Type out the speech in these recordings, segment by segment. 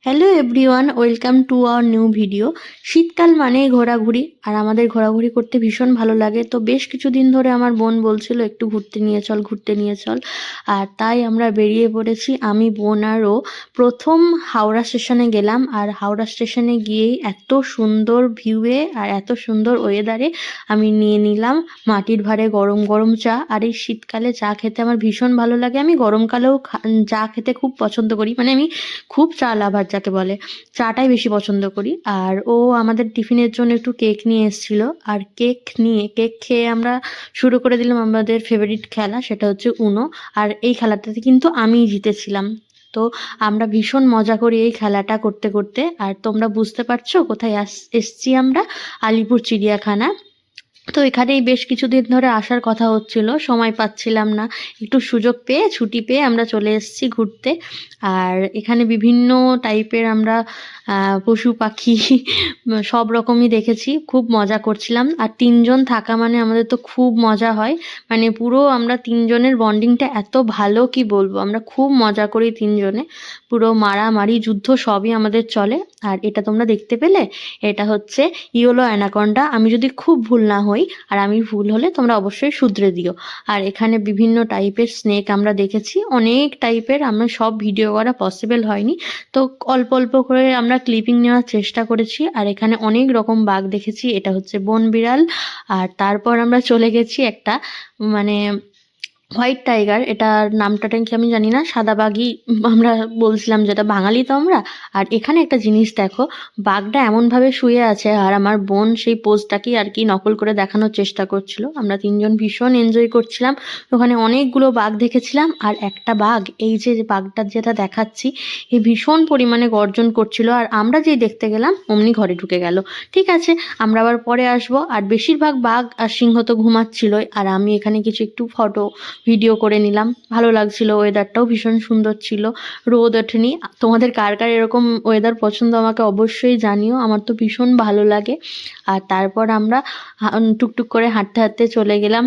Hello everyone, welcome to our new video. শীতকাল মানেই ঘোরাঘুরি, আর আমাদের ঘোরাঘুরি করতে ভীষণ ভালো লাগে। তো বেশ কিছুদিন ধরে আমার বোন বলছিল একটু ঘুরতে নিয়ে চল, ঘুরতে নিয়ে চল। আর তাই আমরা বেরিয়ে পড়েছি, আমি, বোন আর ও। প্রথম হাওড়া স্টেশনে গেলাম, আর হাওড়া স্টেশনে গিয়েই এত সুন্দর ভিউয়ে আর এত সুন্দর ওয়েদারে আমি নিয়ে নিলাম মাটির ভাঁড়ে গরম গরম চা। আর এই শীতকালে চা খেতে আমার ভীষণ ভালো লাগে। আমি গরমকালেও চা খেতে খুব পছন্দ করি, মানে আমি খুব চা লাভার যাকে বলে, চাটাই বেশি পছন্দ করি। আর ও আমাদের টিফিনের জন্য একটু কেক নিয়ে এসেছিল, আর কেক খেয়ে আমরা শুরু করে দিলাম আমাদের ফেভারিট খেলা, সেটা হচ্ছে উনো। আর এই খেলাটাতে কিন্তু আমিই জিতেছিলাম। তো আমরা ভীষণ মজা করি এই খেলাটা করতে করতে। আর তোমরা বুঝতে পারছো কোথায় এসছি আমরা? আলিপুর চিড়িয়াখানা। তো এখানেই বেশ কিছুদিন ধরে আসার কথা হচ্ছিল, সময় পাচ্ছিলাম না। একটু সুযোগ পেয়ে, ছুটি পেয়ে আমরা চলে এসেছি ঘুরতে। আর এখানে বিভিন্ন টাইপের আমরা পশু পাখি সব রকমই দেখেছি, খুব মজা করছিলাম। আর তিনজন থাকা মানে আমাদের তো খুব মজা হয়, মানে পুরো আমরা তিনজনের বন্ডিংটা এত ভালো, কি বলবো, আমরা খুব মজা করি তিনজনে। পুরো মারামারি যুদ্ধ সবই আমাদের চলে। আর এটা তোমরা দেখতে পেলে, এটা হচ্ছে ইয়েলো অ্যানাকন্ডা। আমি যদি খুব ভুল না হই, আর আমি ভুল হলে তোমরা অবশ্যই শুধরে দিও। আর এখানে বিভিন্ন টাইপের স্নেক আমরা দেখেছি, অনেক টাইপের। আমরা সব ভিডিও করা পসিবল হয়নি, তো অল্প অল্প করে আমরা ক্লিপিং নেওয়ার চেষ্টা করেছি। আর এখানে অনেক রকম বাঘ দেখেছি, এটা হচ্ছে বন বিড়াল। আর তারপর আমরা চলে গেছি একটা, মানে হোয়াইট টাইগার, এটার নামটা কি আমি জানি না, সাদা বাঘই আমরা বলছিলাম, যেটা বাঙালি তো আমরা। আর এখানে একটা জিনিস দেখো, বাঘটা এমনভাবে শুয়ে আছে, আর আমার বোন সেই পোজটাকেই আর কি নকল করে দেখানোর চেষ্টা করছিল। আমরা তিনজন ভীষণ এনজয় করছিলাম। ওখানে অনেকগুলো বাঘ দেখেছিলাম, আর একটা বাঘ, এই যে বাঘটা যেটা দেখাচ্ছি, এই ভীষণ পরিমাণে গর্জন করছিল। আর আমরা যেই দেখতে গেলাম অমনি ঘরে ঢুকে গেল। ঠিক আছে, আমরা আবার পরে আসবো। আর বেশিরভাগ বাঘ আর সিংহ তো ঘুমাচ্ছিলই, আর আমি এখানে কিছু একটু ফটো ভিডিও করে নিলাম। ভালো লাগছিল, ওয়েদারটাও ভীষণ সুন্দর ছিল, রোদ ওঠেনি। তোমাদের কার কার এরকম ওয়েদার পছন্দ আমাকে অবশ্যই জানিও, আমার তো ভীষণ ভালো লাগে। আর তারপর আমরা টুকটুক করে হাঁটতে হাঁটতে চলে গেলাম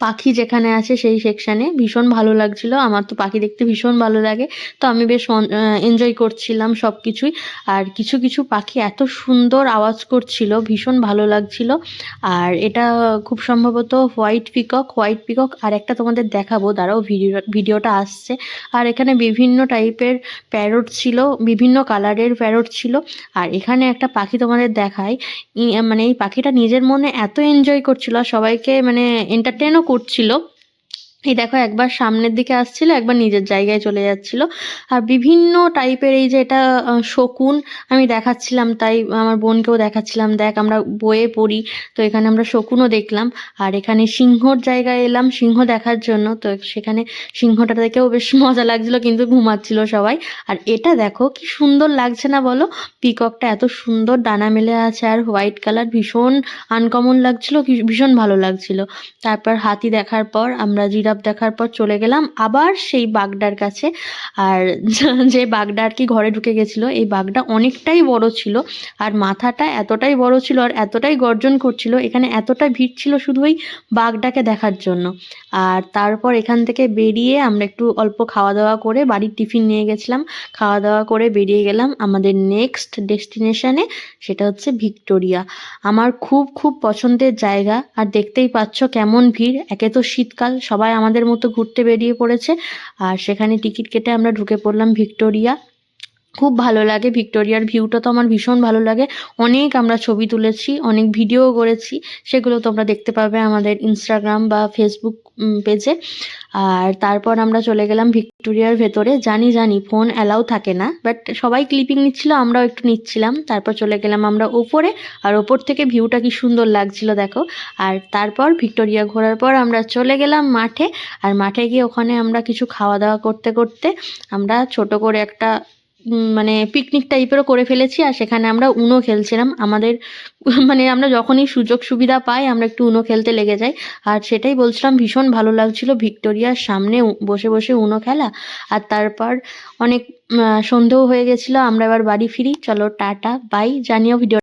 পাখি যেখানে আছে সেই সেকশানে। ভীষণ ভালো লাগছিল, আমার তো পাখি দেখতে ভীষণ ভালো লাগে। তো আমি বেশ এনজয় করছিলাম সব কিছুই। আর কিছু কিছু পাখি এত সুন্দর আওয়াজ করছিল, ভীষণ ভালো লাগছিল। আর এটা খুব সম্ভবত হোয়াইট পিকক। আর একটা তোমাদের দেখাবো, দাঁড়াও, ভিডিওটা আসছে। আর এখানে বিভিন্ন টাইপের প্যারট ছিল, বিভিন্ন কালারের প্যারট ছিল। আর এখানে একটা পাখি তোমাদের দেখায়, মানে এই পাখিটা নিজের মনে এত এনজয় করছিল, আর সবাইকে মানে এন্টারটেনও করছিল। এই দেখো, একবার সামনের দিকে আসছিল, একবার নিজের জায়গায় চলে যাচ্ছিল। আর বিভিন্ন টাইপের, এই যে এটা শকুন, আমি দেখাচ্ছিলাম, তাই আমার বোনকেও দেখাচ্ছিলাম, দেখ আমরা বইয়ে পড়ি, তো এখানে আমরা শকুনও দেখলাম। আর এখানে সিংহর জায়গায় এলাম সিংহ দেখার জন্য, তো সেখানে সিংহটা দেখেও বেশ মজা লাগছিল, কিন্তু ঘুমাচ্ছিল সবাই। আর এটা দেখো কি সুন্দর লাগছে না বলো, পিককটা এত সুন্দর ডানা মেলে আছে, আর হোয়াইট কালার, ভীষণ আনকমন লাগছিল, ভীষণ ভালো লাগছিল। তারপর হাতি দেখার পর, আমরা জিরাফ দেখার পর চলে গেলাম আবার সেই বাঘটার কাছে। আর যে বাঘটা আর কি ঘরে ঢুকে গেছিলো, এই বাঘটা অনেকটাই বড় ছিল, আর মাথাটা এতটাই বড় ছিল, আর এতটাই গর্জন করছিল, এখানে এতটা ভিড় ছিল শুধু ওই বাঘটাকে দেখার জন্য। আর তারপর এখান থেকে বেরিয়ে আমরা একটু অল্প খাওয়া দাওয়া করে বাড়ির টিফিন নিয়ে গেছিলাম, খাওয়া দাওয়া করে বেরিয়ে গেলাম আমাদের নেক্সট ডেস্টিনেশনে, সেটা হচ্ছে ভিক্টোরিয়া। আমার খুব খুব পছন্দের জায়গা। আর দেখতেই পাচ্ছ কেমন ভিড়, একে তো শীতকাল, সবাই আমাদের মতো ঘুরতে বেরিয়ে পড়েছে। আর সেখানে টিকিট কেটে আমরা ঢুকে পড়লাম ভিক্টোরিয়া। খুব ভালো লাগে, ভিক্টোরিয়ার ভিউটা তো আমার ভীষণ ভালো লাগে। অনেক আমরা ছবি তুলেছি, অনেক ভিডিও করেছি, সেগুলো তোমরা দেখতে পাবে আমাদের ইনস্টাগ্রাম বা ফেসবুক পেজে। আর তারপর আমরা চলে গেলাম ভিক্টোরিয়ার ভেতরে। জানি ফোন অ্যালাউ থাকে না, বাট সবাই ক্লিপিং নিচ্ছিল, আমরাও একটু নিচ্ছিলাম। তারপর চলে গেলাম আমরা ওপরে, আর ওপর থেকে ভিউটা কি সুন্দর লাগছিল দেখো। আর তারপর ভিক্টোরিয়া ঘোরার পর আমরা চলে গেলাম মাঠে। আর মাঠে গিয়ে ওখানে আমরা কিছু খাওয়া দাওয়া করতে করতে আমরা ছোট করে একটা মানে পিকনিক টাইপেরও করে ফেলেছি। আর সেখানে আমরা উনো খেলছিলাম আমাদের মানে আমরা যখনই সুযোগ সুবিধা পাই আমরা একটু উনো খেলতে লেগে যাই। আর সেটাই বলছিলাম, ভীষণ ভালো লাগছিল ভিক্টোরিয়ার সামনে বসে বসে উনো খেলা। আর তারপর অনেক সন্ধেও হয়ে গেছিলো, আমরা এবার বাড়ি ফিরি। চলো টাটা বাই, জানিও ভিডিও